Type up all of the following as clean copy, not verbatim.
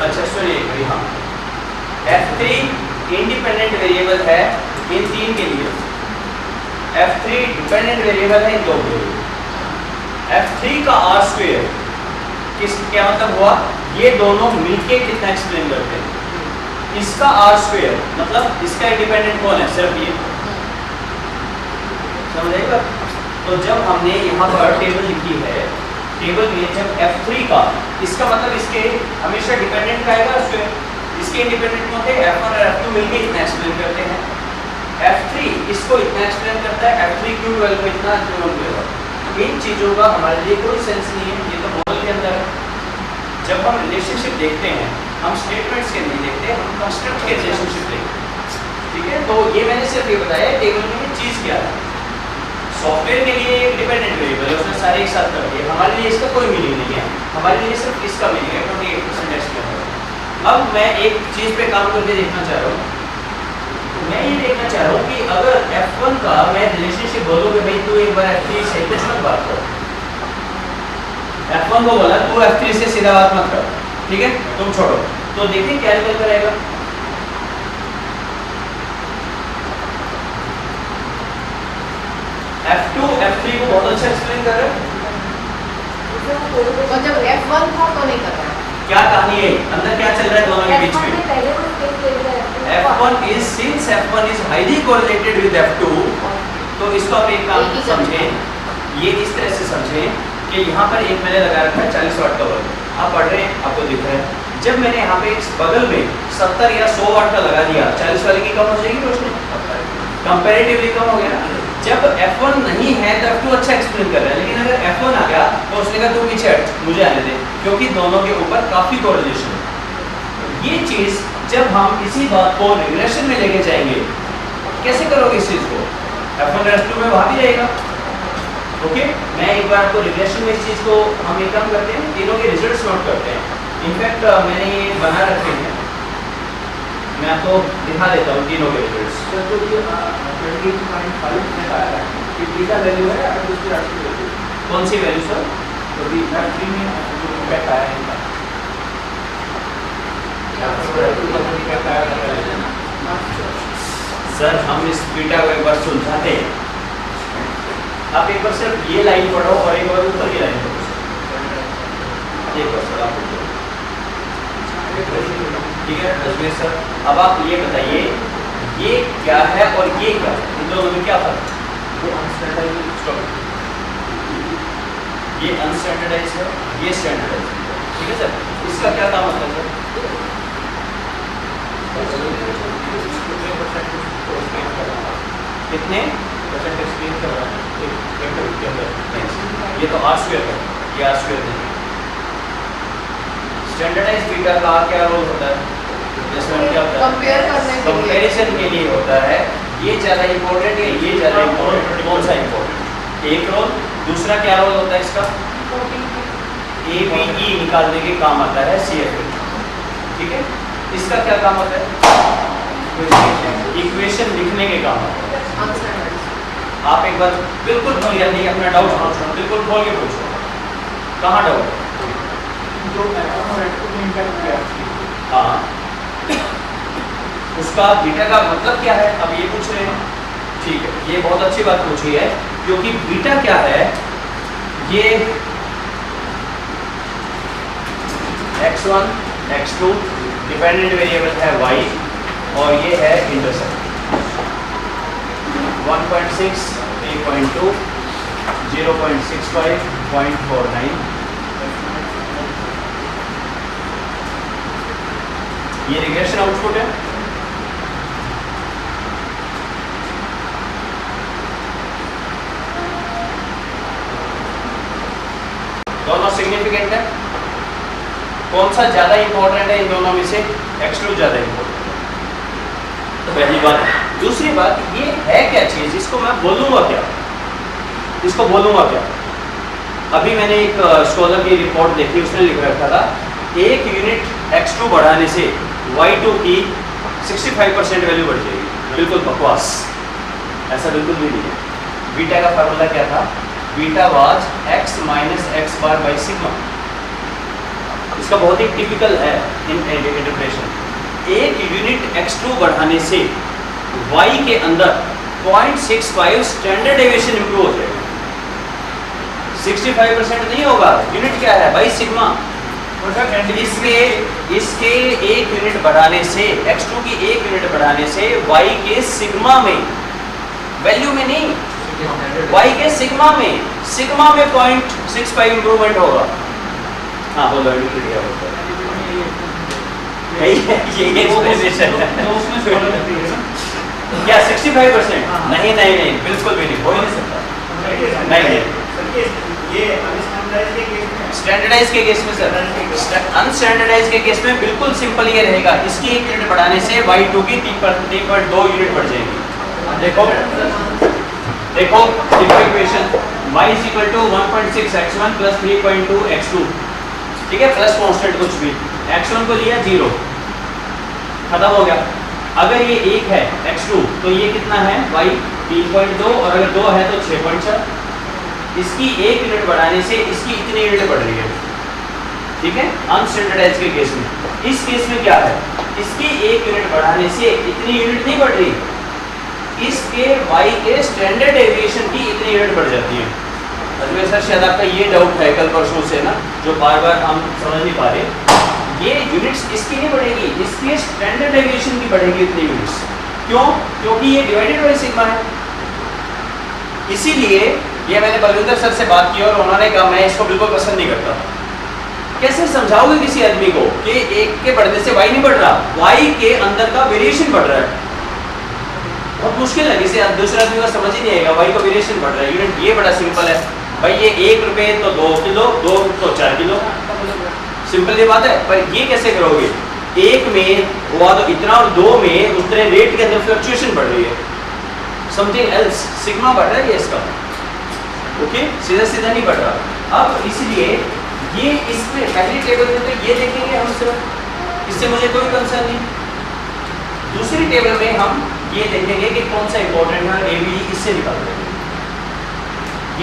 अच्छा सुनिए, हाँ F3 इंडिपेंडेंट वेरिएबल है इन तीन के लिए, F3 डिपेंडेंट वेरिएबल है इन दो के लिए। F3 का R स्क्वायर क्या मतलब हुआ, ये दोनों मिलके कितना एक्सप्लेन करते हैं, इसका R स्क्वायर मतलब इसका इंडिपेंडेंट कौन है, सिर्फ ये, समझेगा। तो जब हमने यहाँ पर टेबल लिखी है, टेबल में जब F3 का, इसका मतलब इसके हमेशा डिपेंडेंट का आएगा स्क्वायर, इसके इंडिपेंडेंट कौन थे, F1 और F2 मिलके इतना एक्सप्लेन करते हैं। F3 इसको इतना एक्सप्लेन करता है, F3 Q12 को इतना, Q1 को। इन चीज़ों का हमारे लिए कोई सेंस नहीं है, ये तो मॉडल के अंदर है। जब हम रिलेशनशिप देखते हैं, हम स्टेटमेंट्स के नहीं देखते, हम कंस्ट्रक्ट के रिलेशनशिप देखते हैं, ठीक है। तो ये मैंने सिर्फ ये बताया टेबल में चीज़ क्या है। सॉफ्टवेयर के लिए एक डिपेंडेंट वेरिएबल है, उसने सारे एक साथ कर दिए, हमारे लिए इसका कोई मीनिंग नहीं है, हमारे लिए सिर्फ इसका मीनिंग है 28% एक्सप्लेन। अब मैं एक चीज़ पे काम करके देखना चाह रहा हूँ, मैं ये देखना चाह रहा हूँ कि अगर F1 का मैं रिलेशनशिप बोलूँ कि भाई तू एक बार F3 से कुछ मत बात कर, F1 को बोला तू F3 से सीधा बात मत कर, ठीक है, तुम छोड़ो, तो देखिए क्या रिजल्ट करेगा। F2 F3 को बहुत अच्छा एक्सप्लेन कर रहा है, तो जब F1 था तो नहीं कर रहा है, क्या कहानी है अंदर, क्या चल रहा है दोनों के बीच में। F1 is since F1 is highly correlated with F2, तो इसको आप एक काम समझें, ये इस तरह से समझें कि यहाँ पर एक मैंने लगा रखा है 40 वाट का बल्ब, आप पढ़ रहे हैं आपको दिख रहा है, जब मैंने यहाँ पे इस बगल में 70 या 100 वाट का लगा दिया, 40 वाले की कम हो जाएगी रोशनी, कंपैरेटिवली कम हो गया। जब F1 नहीं है तो F2 अच्छा एक्सप्लेन कर रहा है, लेकिन अगर F1 आ गया तो उसने कहा तू पीछे हट, मुझे आने दे, क्योंकि दोनों के ऊपर काफी कोरिलेशन है। ये चीज जब हम इसी बात को रिग्रेशन में लेके जाएंगे, कैसे करोगे इस चीज को, F1 और F2 में वहां भी रहेगा। ओके, मैं एक बार आपको रिग्रेशन में इस चीज को हम एक काम करते हैं, तीनों के रिजल्ट्स नोट करते हैं। इनफैक्ट मैंने ये बना रखे हैं, मैं आपको दिखा देता हूँ तीनों के रिजल्ट्स। तो ये 28.5 में आया है, ये बीटा वैल्यू है, और दूसरी आरसी वैल्यू कौन सी वैल्यू सर, तो बीटा 3 में जो इम्पैक्ट आया है इनका, सर हम इस बीटा को एक बार सुलझाते हैं, आप एक बार सिर्फ ये लाइन पढ़ो और एक बार ऊपर की लाइन पढ़ो, एक बार सर आप पढ़ो, ठीक है अजमेर सर। अब आप ये बताइए ये क्या है और ये क्या है, इन दोनों में क्या फर्क है। वो अनस्टैंडर्डाइज्ड, ये अनस्टैंडर्डाइज्ड है, ये स्टैंडर्डाइज्ड है, ठीक है सर। इसका क्या काम होता है सर, कितने परसेंट एक्सप्लेन कर रहा है एक वेक्टर के अंदर, ये तो R स्क्वायर है, ये R स्क्वायर नहीं। स्टैंडर्डाइज्ड बीटा का क्या रोल होता है, इसमें क्या होता है, कंपेयर करने के लिए, कंपैरिजन के लिए होता है। ये ज़्यादा इंपॉर्टेंट है, ये ज़्यादा इंपॉर्टेंट, कौन सा इंपॉर्टेंट, एक रोल। दूसरा क्या रोल होता है इसका, ABE निकालने के काम आता है CFA, ठीक है। इसका क्या काम होता है, इक्वेशन लिखने के काम आता है। आप एक बार बिल्कुल क्लियर नहीं, अपना डाउट पूछो, बिल्कुल खोल के पूछो, कहाँ डाउट, जो इम्पैक्ट किया हाँ उसका बीटा का मतलब क्या है, अब ये पूछ रहे हैं, ठीक है। ये बहुत अच्छी बात पूछी है, क्योंकि बीटा क्या है, ये x1 x2 डिपेंडेंट वेरिएबल है y, और ये है इंटरसेप्ट 1.6 3.2 0.65 0.49, ये रिग्रेशन आउटपुट है। दोनों सिग्निफिकेंट है, कौन सा ज्यादा इंपॉर्टेंट है इन दोनों में से, x2 ज्यादा इंपॉर्टेंट है, तो पहली बात। दूसरी बात, ये है क्या चीज, इसको मैं बोलूंगा क्या, इसको बोलूंगा क्या। अभी मैंने एक स्कॉलर की रिपोर्ट देखी, उसने लिख रखा था 1 यूनिट x2 बढ़ाने से y2 की 65% वैल्यू बढ़ जाएगी। बिल्कुल बकवास, ऐसा बिल्कुल भी नहीं है। बीटा का फार्मूला क्या था, beta was x minus x bar by sigma. इसका बहुत ही टिपिकल है इंटरप्रिटेशन। एक यूनिट x2 बढ़ाने से y के अंदर 0.65 स्टैंडर्ड डेविएशन इंप्रूव हो जाएगा। 65% नहीं होगा, यूनिट क्या है भाई सिग्मा। इसके एक यूनिट बढ़ाने से x2 की एक यूनिट बढ़ाने से y के सिग्मा में, वैल्यू में नहीं, y के सिग्मा में 0.65 इंप्रूवमेंट होगा। हाँ बोलो ये एक्सप्लेनेशन है क्या 65%? नहीं नहीं नहीं बिल्कुल भी नहीं, हो ही नहीं सकता। नहीं स्टैंडर्डाइज के केस में सर, अनस्टैंडर्डाइज के केस में बिल्कुल सिंपल ये रहेगा, इसकी एक यूनिट बढ़ाने से y2 की 3.2 यूनिट बढ़ जाएगी। देखो देखो simple equation y is equal to 1.6 x1 plus 3.2 x2, ठीक है, प्लस कांस्टेंट कुछ भी, x1 को लिया 0, खत्म हो गया। अगर ये 1 है x2 तो ये कितना है y 3.2, और अगर 2 है तो 6.4। इसकी एक यूनिट बढ़ाने से इसकी इतनी यूनिट बढ़ रही है, ठीक है, अनस्टैंडर्डाइज के केस में। इस केस में क्या है, इसकी एक यूनिट बढ़ाने से इतनी यूनिट नहीं बढ़ रही, इसके y के स्टैंडर्ड डेविएशन की इतनी यूनिट बढ़ जाती है। अजमेर सर शायद आपका ये डाउट है कल परसों से ना, जो बार बार हम समझ नहीं पा रहे, ये यूनिट्स इसकी नहीं बढ़ेगी, इसके स्टैंडर्ड डेविएशन की बढ़ेगी इतनी यूनिट्स। क्यों? क्योंकि ये डिवाइडेड बाय सिग्मा है। इसीलिए ये मैंने बलविंदर सर से बात की और उन्होंने कहा मैं इसको बिल्कुल पसंद नहीं करता। कैसे समझाओगे किसी आदमी को कि एक के बढ़ने से y नहीं बढ़ रहा, y के अंदर का वेरिएशन बढ़ रहा है? बहुत मुश्किल है, किसी दूसरे आदमी को समझ ही नहीं आएगा y का वेरिएशन बढ़ रहा है। यूनिट ये बड़ा सिंपल है भाई, ये 1 रुपये तो 2 किलो, 2 तो 4 किलो, सिंपल ये बात है। पर ये कैसे करोगे, 1 में हुआ तो इतना और 2 में उतने रेट के अंदर फ्लक्चुएशन बढ़ रही है, समथिंग एल्स, सिग्मा बढ़ रहा है इसका, ओके, सीधा सीधा नहीं बढ़ रहा। अब इसलिए ये इसमें पहली टेबल में तो ये देखेंगे हम सिर्फ, इससे मुझे कोई कंसर्न नहीं। दूसरी टेबल में हम ये देखेंगे कि कौन सा इंपॉर्टेंट है, एबीडी इससे निकाल देंगे,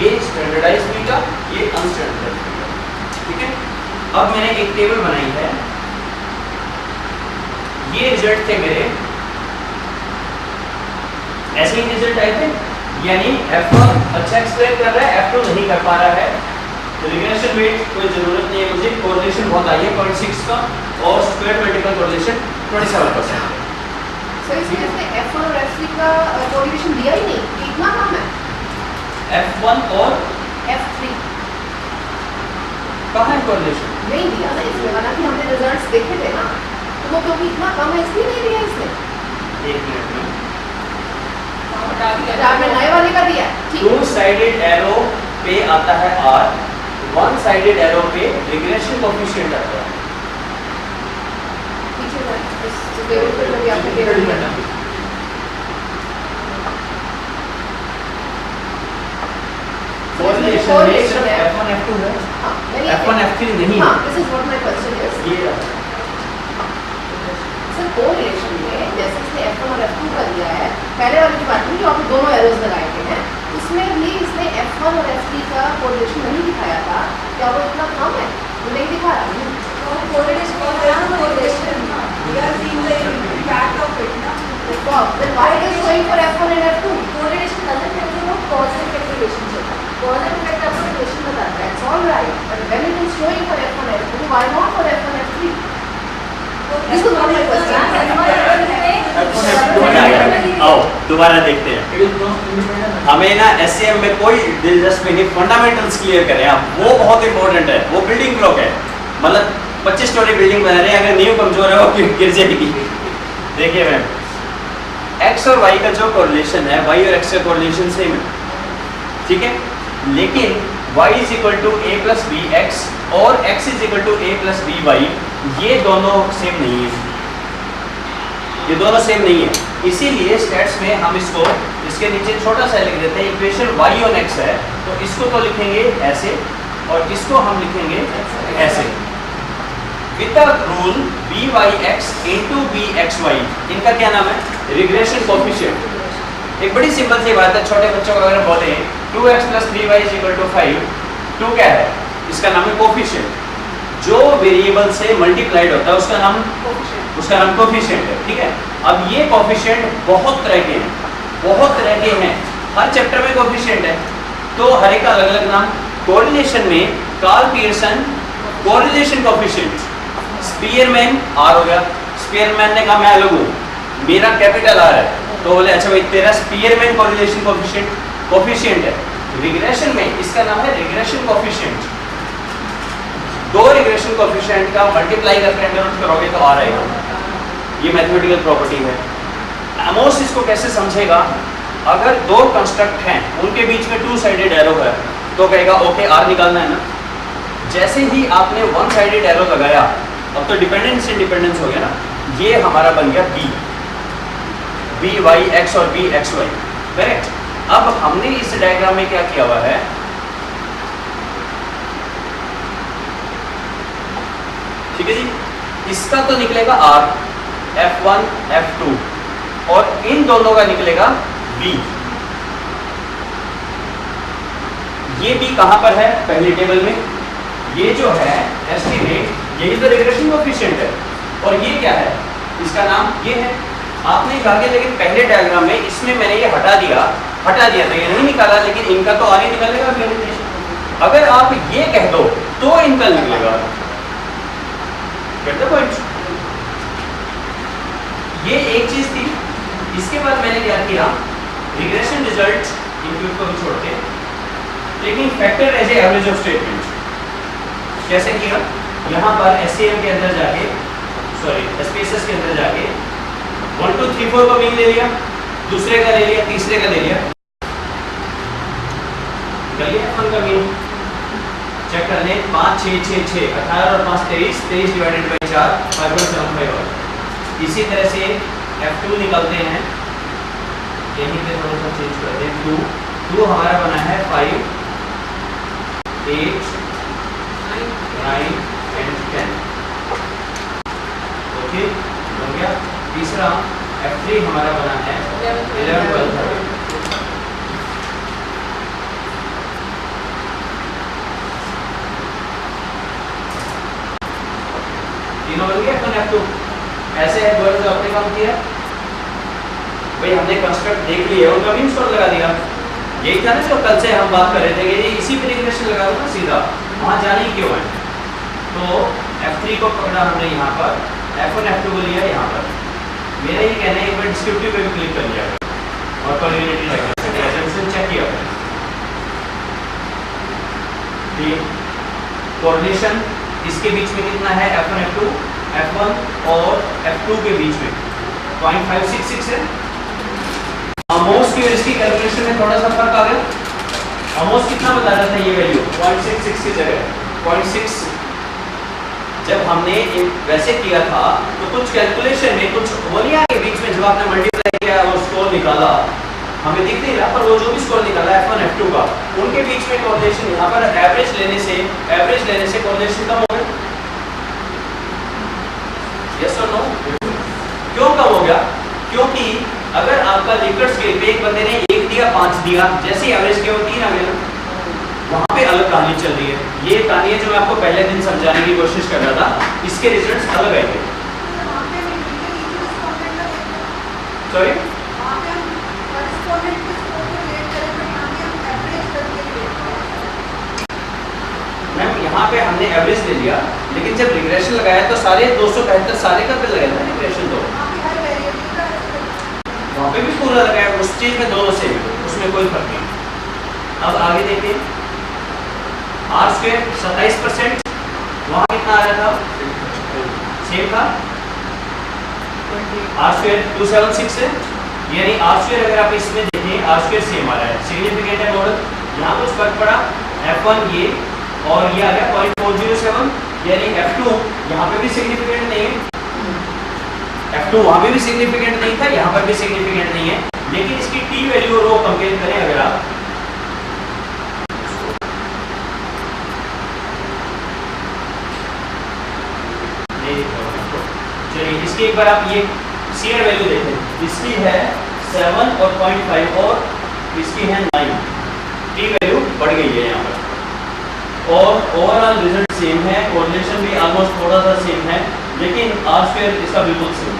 ये स्टैंडर्डाइज बीटा, ये अनस्टैंडर्डाइज बीटा, ठीक है। अब मैंने एक टेबल बनाई है, ये रिजल्ट थे मेरे, ऐसे ही रिजल्ट आए थे, यानी F1 अच्छा एक्सप्लेन कर रहा है, F2 नहीं कर पा रहा है, रिग्रेशन वेट कोई जरूरत नहीं है मुझे, कोरिलेशन बहुत आई है 0.6 का, और स्क्वायर वर्टिकल कोरिलेशन 27%। सर इसमें F1 और F3 का कोरिलेशन दिया ही नहीं, कितना कम है? F1 और F3 कहाँ है कोरिलेशन? नहीं दिया ना इसमें, हालांकि हमने रिजल्ट्स देखे थे ना, तो वो क्योंकि इतना कम है इसलिए नहीं दिया इसने। एक मिनट में आपने नए वाले का दिया है, ठीक है। 2 साइडेड एरो पे आता है R, 1 साइडेड एरो पे रिग्रेशन कोएफिशिएंट आता है। पीछे जाए, इस टेबल पे भी आपने टेबल दिया था। कोरिलेशन में सिर्फ F1 F2 है, हाँ, F1 F3 नहीं है। हाँ, this is what my question is. ये सर कोरिलेशन में जैसे इसने F1 और F2 का दिया है, पहले वाले जो बात जो आपने दोनों एरोज लगाए थे हैं, उसमें भी इसने F1 और F3 का कोरिलेशन नहीं दिखाया था, क्या वो इतना कम है? वो नहीं दिखा रहा। Correlation we are seeing the impact of it na, then why it is showing for F1 and F2? Correlation doesn't have to know cause and effect relationship. Cause and effect आपको relation बताता है, it's all right, but when it is showing for F1 and F2, why not for F1 and F3? This is not my question. आओ दोबारा देखते हैं। हमें ना SM में कोई दिलचस्पी नहीं, फंडामेंटल्स क्लियर करें आप, वो बहुत इंपॉर्टेंट है, वो बिल्डिंग ब्लॉक है। मतलब 25 स्टोरी बिल्डिंग बना रहे हैं, अगर नींव कमजोर है वो गिर जाएगी। देखिए मैम, x और y का जो कोरिलेशन है, y और x का कोरिलेशन सेम है, ठीक है, लेकिन y is equal to a plus B X और x is equal to a plus B Y, ये दोनों सेम नहीं है, ये दोनों सेम नहीं है। इसीलिए स्टैट्स में हम इसको इसके नीचे छोटा सा लिख देते हैं, इक्वेशन y on x है तो इसको तो लिखेंगे ऐसे और इसको हम लिखेंगे ऐसे, with the rule by(x) into bxy, इनका क्या नाम है? Regression coefficient. एक बड़ी सिंपल सी बात है, छोटे बच्चों को अगर बोले 2x plus 3y is equal to 5। 2 क्या है? इसका नाम है कोफिशिएंट। जो वेरिएबल से मल्टीप्लाइड होता है उसका नाम कोफिशिएंट है, ठीक है। अब ये कोफिशिएंट बहुत तरह के हैं, हर चैप्टर में कोफिशिएंट है, तो हर एक का अलग अलग नाम। कोरिलेशन में Karl Pearson correlation coefficient, Spearman R हो गया, स्पीयरमैन ने कहा मैं अलग हूँ, मेरा कैपिटल आर है, तो बोले अच्छा भाई तेरा स्पीयरमैन कोरिलेशन कोफिशिएंट है। रिग्रेशन में इसका नाम है रिग्रेशन कोफिशिएंट। दो रिग्रेशन कोफिशिएंट का मल्टीप्लाई करके अंडर रूट करोगे तो आ रहेगा, ये मैथमेटिकल प्रॉपर्टी है। एमोस इसको कैसे समझेगा? अगर दो कंस्ट्रक्ट हैं उनके बीच में टू साइडेड एरो है तो कहेगा ओके आर निकालना है ना। जैसे ही आपने वन साइडेड एरो लगाया, अब तो डिपेंडेंस इंडिपेंडेंस हो गया ना, ये हमारा बन गया बी वाई एक्स और बी एक्स वाई, करेक्ट। अब हमने इस डायग्राम में क्या किया हुआ है, ठीक है जी, इसका तो निकलेगा R F1 F2 और इन दोनों का निकलेगा B। ये B कहां पर है? पहली टेबल में। ये जो है एस्टिमेट, यही तो रिग्रेशन कोएफिशिएंट है, और ये क्या है? इसका नाम ये है। आपने कहा कि लेकिन पहले डायग्राम में इसमें मैंने ये हटा दिया तो ये नहीं निकाला, लेकिन इनका तो आगे निकलेगा। अगर आप ये कह दो तो इनका निकलेगा। Get the point? ये एक चीज थी। इसके बाद मैंने क्या किया, रिग्रेशन रिजल्ट इंक्लूड को छोड़ के taking factor as a average of statement. कैसे किया? यहाँ पर एससीएम के अंदर जाके, सॉरी एसपीएसएस के अंदर जाके 1 2 3 4 का मीन ले लिया, दूसरे का ले लिया, तीसरे का ले लिया, चलिए अपन का मीन चेक कर लें। 5 6 6 6 18 और 5 23, 23 डिवाइडेड बाय 4 5.75। इसी तरह से F2 निकालते हैं, यहीं पे थोड़ा सा चेंज करते हैं। 2 हमारा बना है 5 8 9 एंड 10, ओके हो गया। तीसरा F3 हमारा बना है 11 12 13। तीनों बन गया अपन F2। ऐसे है वर्ड जो आपने काम किया भाई, हमने कंस्ट्रक्ट देख लिया, उनका मीन स्क्वायर लगा दिया। यही था ना जो कल से हम बात कर रहे थे कि इसी पे रिग्रेशन लगा दो ना सीधा, वहां जाने ही क्यों है। तो F3 को पकड़ा हमने यहाँ पर, F1 F2 को लिया यहाँ पर। मेरा ये कहना है एक बार डिस्क्रिप्टिव पे भी क्लिक कर लिया और कोरिलेटिव एग्जांपल चेक किया। कोरिलेशन इसके बीच में कितना है? F1 F2, F1 और F2 के बीच में 0.566 है। अमोस की इसकी कैलकुलेशन में थोड़ा सा फर्क आ गया। अमोस कितना बता रहा था ये वैल्यू? 0.66 की जगह 0.6। जब हमने वैसे किया था तो कुछ कैलकुलेशन में कुछ वो नहीं आगे बीच में, जब आपने मल्टीप्लाई किया वो स्कोर निकाला, हमें दिख नहीं रहा, पर वो जो भी स्कोर निकाला F1 F2 का, उनके बीच में कोरिलेशन यहाँ पर एवरेज लेने से कोरिलेशन कम हो गया। यस और नो? क्यों कम हो गया? क्योंकि अगर आपका लिकर्ट स्केल पे एक बंदे ने 1 दिया 5 दिया, जैसे ही एवरेज किया वो 3 आ गया, वहां पे अलग कहानी चल रही है। ये कहानी है जो मैं आपको पहले दिन समझाने की कोशिश कर रहा था, इसके रिजल्ट्स अलग आएंगे। सॉरी मैम, यहाँ पे हमने एवरेज ले लिया, लेकिन जब रिग्रेशन लगाया तो सारे 275 सारे का पे लगाया था रिग्रेशन, तो वहाँ पे भी पूरा लगाया, उस चीज में दोनों सेम है, उसमें कोई फर्क नहीं। अब आगे देखिए, R² 27%, वहाँ कितना आ रहा था? सेम था, R² 276 है, यानी R² अगर आप इसमें देखें R² सेम आ रहा है, सिग्निफिकेंट है मॉडल। यहाँ कुछ फर्क पड़ा, F1 ये और ये आ गया 0.407, यानी F2 यहाँ पे भी सिग्निफिकेंट नहीं है, F2 वहाँ पे भी सिग्निफिकेंट नहीं था, यहाँ पर भी सिग्निफिकेंट नहीं है, लेकिन इसकी T वैल्यू और रो कंपेयर करें अगर आप, चलिए इसकी एक बार आप ये CR वैल्यू देखें, इसकी है 7 और 0.5 और इसकी है 9, टी वैल्यू बढ़ गई है यहाँ पर, और ओवरऑल रिजल्ट सेम है, कोरिलेशन भी ऑलमोस्ट थोड़ा सा सेम है, लेकिन आर स्क्वायर इसका बिल्कुल सेम।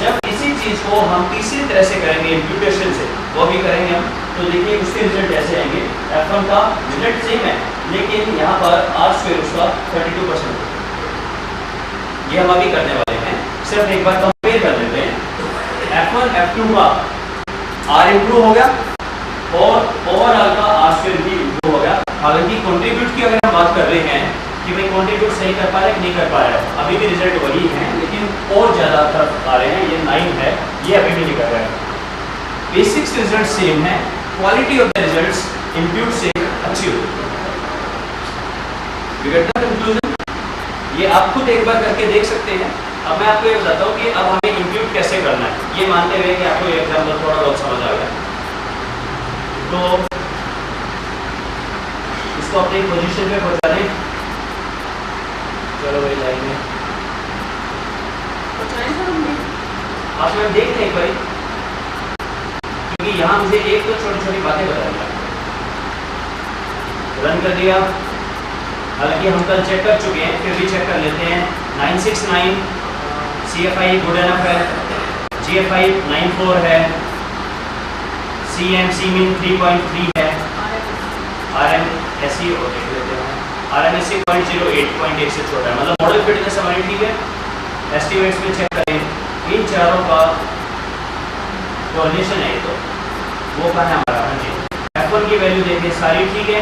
जब इसी चीज को हम तीसरी तरह से करेंगे इम्प्यूटेशन से, वो भी करेंगे हम, तो देखिए उसके रिजल्ट ऐसे आएंगे। F1 का रिजल्ट सेम है, लेकिन यहाँ पर आर स्क्वायर उसका 32%। ये हम अभी करने वाले हैं, सिर्फ एक बार कंपेयर कर लेते हैं। F1 F2 का आर इम्प्रूव हो गया और ओवरऑल का आर स्क्वायर भी इम्प्रूव हो गया। हालांकि कंट्रीब्यूट की अगर हम बात कर रहे हैं कि भाई कंट्रीब्यूट सही कर पा रहे कि नहीं कर पा रहे, अभी भी रिजल्ट वही है, लेकिन और ज़्यादा तरफ आ रहे हैं। ये 9 है, ये अभी भी नहीं कर रहा है। बेसिक्स रिजल्ट सेम है, quality of the results impute से अच्छी होती है। कंक्लूजन ये आप खुद एक बार करके देख सकते हैं। अब मैं आपको ये बताता हूँ कि अब हमें इम्प्यूट कैसे करना है, ये मानते हुए कि आपको ये एग्जाम्पल थोड़ा बहुत समझ आ गया, तो इसको अपनी पोजीशन पे पहुंचा दें। चलो भाई लाइन में आप लोग देख लें एक बार, क्योंकि यहाँ मुझे एक तो छोटी छोटी बातें बता दी। रन कर दिया, हालांकि हम कल चेक कर चुके हैं, फिर भी चेक कर लेते हैं। 969 CFI गुड एनफ है, GFI 94 है, CM CMIN 3.3 है, RMSE देख लेते हैं, RMSE 0.08 से छोटा है, मतलब मॉडल फिटनेस हमारी ठीक है। एस्टिमेट्स में चेक करें, इन चारों का कोऑर्डिनेशन है, तो वो कहाँ है हमारा। हाँ जी, F1 की वैल्यू देखें सारी ठीक है,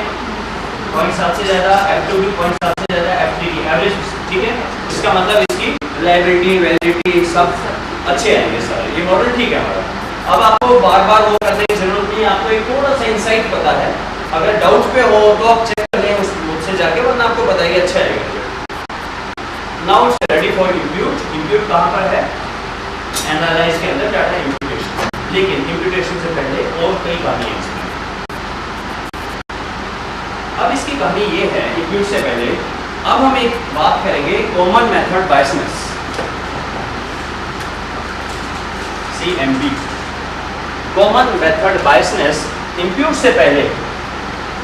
0.7 से ज़्यादा, F2 की 0.7 से ज़्यादा, F3 की एवरेज ठीक है। इसका मतलब इसकी रिलायबिलिटी वैलिडिटी सब अच्छे आएंगे सारे, ये मॉडल ठीक है हमारा। अब आपको बार बार वो करने की जरूरत नहीं है, आपको एक थोड़ा सा इंसाइट पता है। अगर डाउट पे हो तो आप चेक कर लें उससे जाके, वरना आपको बताइए अच्छा रहेगा। Now it's ready for impute. Impute कहाँ पर है, एनालाइज के अंदर डाटा इम्प्यूटेशन, लेकिन इम्प्यूटेशन से पहले और कई कहानी है इसमें। अब इसकी कहानी ये है, इम्प्यूट से पहले अब हम एक बात करेंगे common method biasness, CMB, common method biasness. Impute से पहले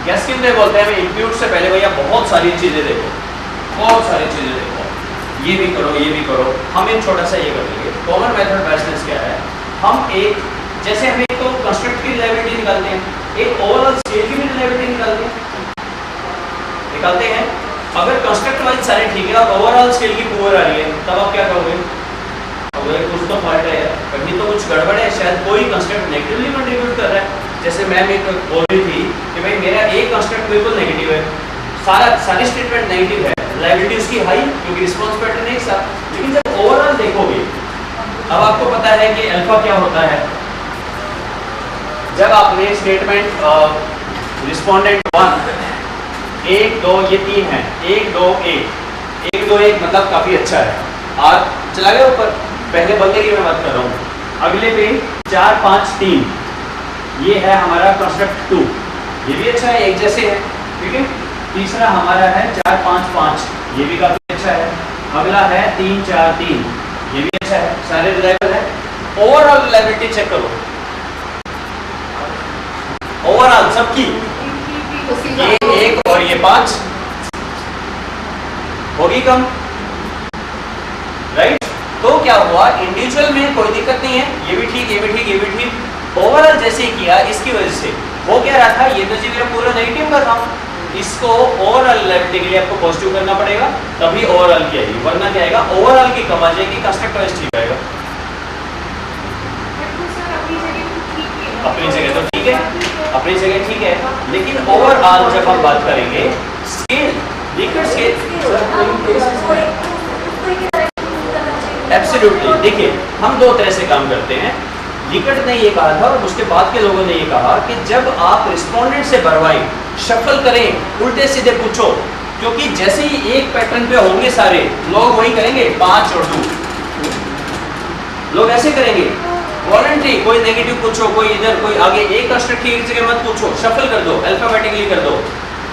गैस किन बोलते हैं, इम्प्यूट से पहले भैया बहुत सारी चीजें देखो, बहुत सारी चीजें देखो, ये भी करो ये भी करो। हम एक छोटा सा ये कर लेंगे। कॉमन मेथड बायसनेस क्या है, हम एक जैसे हम एक तो कंस्ट्रक्ट की रिलायबिलिटी निकालते हैं, एक ओवरऑल स्केल की भी रिलायबिलिटी निकालते हैं। अगर कंस्ट्रक्ट वाइज सारे ठीक है और ओवरऑल स्केल की पुअर आ रही है, तब आप क्या करोगे, अगर कुछ तो फॉल्ट है, कभी तो कुछ गड़बड़ है, शायद कोई कंस्ट्रक्ट नेगेटिवली कंट्रीब्यूट कर रहा है। जैसे मैम एक बोल रही थी कि भाई मेरा एक कंस्ट्रक्ट बिल्कुल नेगेटिव है, सारी स्टेटमेंट नेगेटिव है, रिलायबिलिटी उसकी हाई क्योंकि रिस्पांस पैटर्न एक साथ। लेकिन जब ओवरऑल देखोगे, अब आपको पता है कि अल्फा क्या होता है। जब आपने स्टेटमेंट रिस्पोंडेंट 1 1 2 ये 3 है, 1 2 1 1 2 1 मतलब काफी अच्छा है। और चला गया ऊपर, पहले बंदे की मैं बात कर रहा हूँ। अगले पे 4 5 3 ये है हमारा कंस्ट्रक्ट 2, ये भी अच्छा है, एक जैसे है ठीक है। तीसरा हमारा है 4 5 5, ये भी काफी अच्छा है। अगला है 3 4 3, ये भी अच्छा है, सारे रिलायबल है। ओवरऑल रिलायबिलिटी चेक करो, ओवरऑल सबकी, ये 1 और ये 5 होगी कम, राइट। तो क्या हुआ, इंडिविजुअल में कोई दिक्कत नहीं है, ये भी ठीक ये भी ठीक ये भी ठीक। ओवरऑल जैसे ही किया, इसकी वजह से वो क्या रहा था, ये तो जी मेरा पूरा नेगेटिव का था, इसको ओवरऑल रिलायबिलिटी के लिए आपको पॉजिटिव करना पड़ेगा, तभी ओवरऑल की आएगी, वरना क्या आएगा, ओवरऑल की कम आ जाएगी, कंस्ट्रक्ट वाइज ठीक आएगा। अपनी जगह तो ठीक है, अपनी जगह ठीक है, लेकिन ओवरऑल जब हम बात करेंगे स्केल, लिक्विड स्केल, एब्सोल्युटली। देखिए हम दो तरह से काम करते हैं। लिकट ने ये कहा था और उसके बाद के लोगों ने ये कहा कि जब आप रिस्पोंडेंट से भरवाएं, शफल करें, उल्टे सीधे पूछो, क्योंकि जैसे ही एक पैटर्न पे होंगे सारे लोग वही करेंगे, 5 और 2 लोग ऐसे करेंगे वॉलंटरी, कोई नेगेटिव पूछो, कोई इधर कोई आगे, एक कंस्ट्रक्ट की जगह मत पूछो, शफल कर दो, अल्फाबेटिकली कर दो,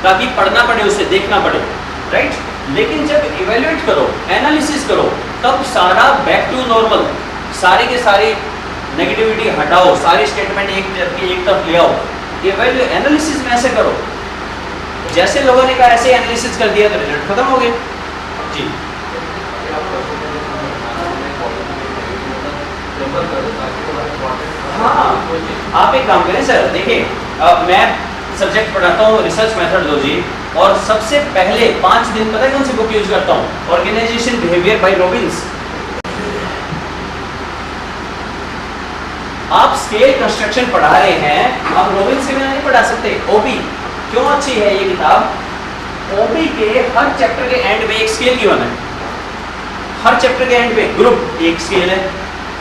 ताकि पढ़ना पड़े, उसे देखना पड़े, राइट। लेकिन जब इवेल्युएट करो, एनालिसिस करो, तब सारा बैक टू नॉर्मल, सारे के सारे नेगेटिविटी हटाओ, सारी स्टेटमेंट एक तरफ ले आओ, ये वैल्यू एनालिसिस में ऐसे करो, जैसे लोगों ने कहा ऐसे एनालिसिस कर दिया तो रिजल्ट खत्म हो गए जी। हाँ, आप एक काम करें सर, देखिए मैं सब्जेक्ट पढ़ाता हूँ रिसर्च मेथोडोलॉजी, और सबसे पहले 5 दिन पता है कौन सी बुक यूज करता हूँ? Organisation behaviour by Robbins. आप स्केल कंस्ट्रक्शन पढ़ा रहे हैं, आप रॉबिन्स के बिना नहीं पढ़ा सकते। ओबी क्यों अच्छी है ये किताब? ओबी के हर चैप्टर के एंड में एक स्केल गिवन है, हर चैप्टर के एंड में ग्रुप एक स्केल है,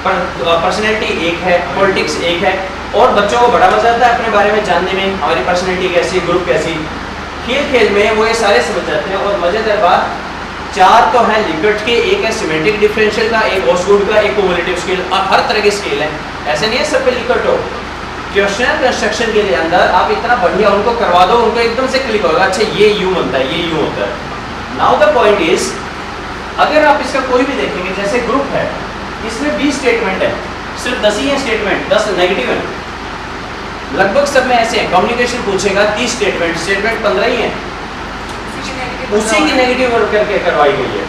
पर्सनैलिटी एक है, पॉलिटिक्स एक है, और बच्चों को बड़ा मजा आता है अपने बारे में जानने में, हमारी पर्सनैलिटी कैसी, ग्रुप कैसी। खेल खेल में वो ये सारे समझ जाते हैं। और मजेदार बात, 4 तो हैं लिकर्ट के, एक है सिमेट्रिक डिफरेंशियल का, एक ऑसगुड का, एक कोवोलेटिव स्केल, हर तरह के स्केल है, ऐसे नहीं है सब पे लिकर्ट हो। क्वेश्चनर कंस्ट्रक्शन के लिए अंदर आप इतना बढ़िया उनको करवा दो, उनको एकदम से क्लिक होगा, अच्छा ये यूं बनता है, ये यूं होता है। नाउ द पॉइंट इज, अगर आप इसका कोई भी देखेंगे, जैसे ग्रुप है, इसमें 20 स्टेटमेंट है, सिर्फ 10 ही है स्टेटमेंट, 10 नेगेटिव है। लगभग सब में ऐसे हैं, कम्युनिकेशन पूछेगा 30 स्टेटमेंट 15 ही है, उसी की नेगेटिव करके करवाई गई है।